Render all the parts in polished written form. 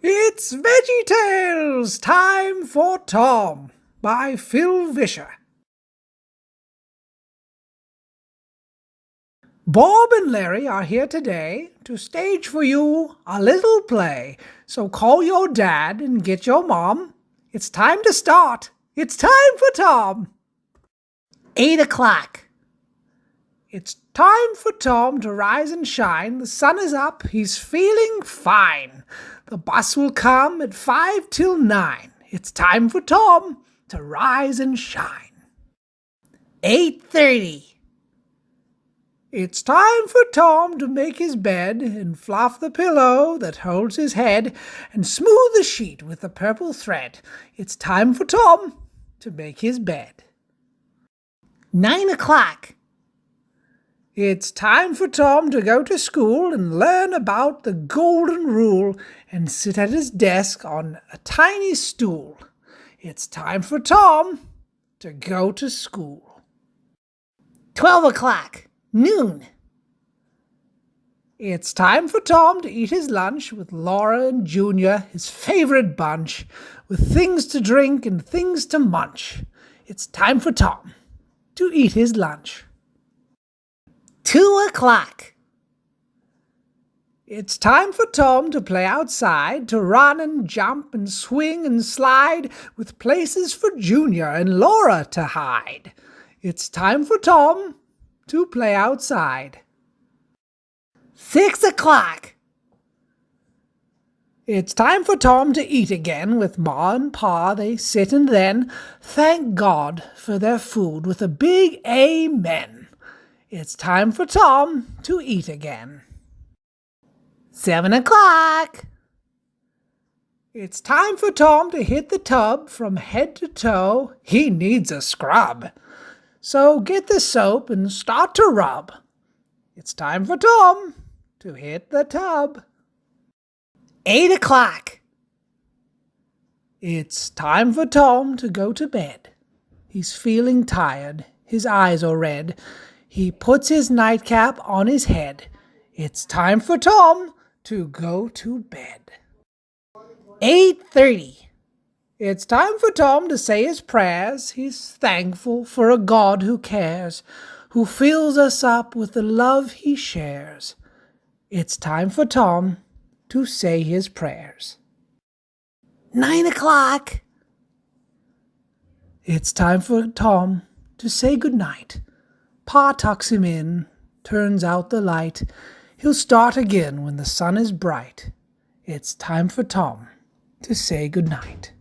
It's VeggieTales! Time for Tom by Phil Vischer. Bob and Larry are here today to stage for you a little play. So call your dad and get your mom. It's time to start. It's time for Tom. 8 o'clock. It's time for Tom to rise and shine. The sun is up. He's feeling fine. The bus will come at 5 till 9. It's time for Tom to rise and shine. 8:30. It's time for Tom to make his bed and fluff the pillow that holds his head and smooth the sheet with the purple thread. It's time for Tom to make his bed. 9 o'clock. It's time for Tom to go to school and learn about the golden rule and sit at his desk on a tiny stool. It's time for Tom to go to school. 12 o'clock, noon. It's time for Tom to eat his lunch with Laura and Junior, his favorite bunch, with things to drink and things to munch. It's time for Tom to eat his lunch. 2 o'clock. It's time for Tom to play outside, to run and jump and swing and slide, with places for Junior and Laura to hide. It's time for Tom to play outside. 6 o'clock. It's time for Tom to eat again. With Ma and Pa they sit and then thank God for their food with a big amen. It's time for Tom to eat again. 7 o'clock. It's time for Tom to hit the tub from head to toe. He needs a scrub. So get the soap and start to rub. It's time for Tom to hit the tub. 8 o'clock. It's time for Tom to go to bed. He's feeling tired. His eyes are red. He puts his nightcap on his head. It's time for Tom to go to bed. 8:30. It's time for Tom to say his prayers. He's thankful for a God who cares, who fills us up with the love he shares. It's time for Tom to say his prayers. 9 o'clock. It's time for Tom to say goodnight. Pa tucks him in, turns out the light. He'll start again when the sun is bright. It's time for Tom to say goodnight.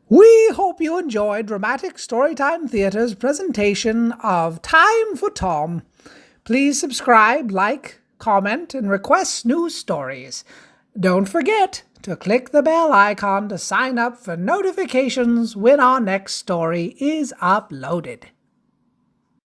We hope you enjoyed Dramatic Storytime Theatre's presentation of Time for Tom. Please subscribe, like, comment, and request new stories. Don't forget to click the bell icon to sign up for notifications when our next story is uploaded.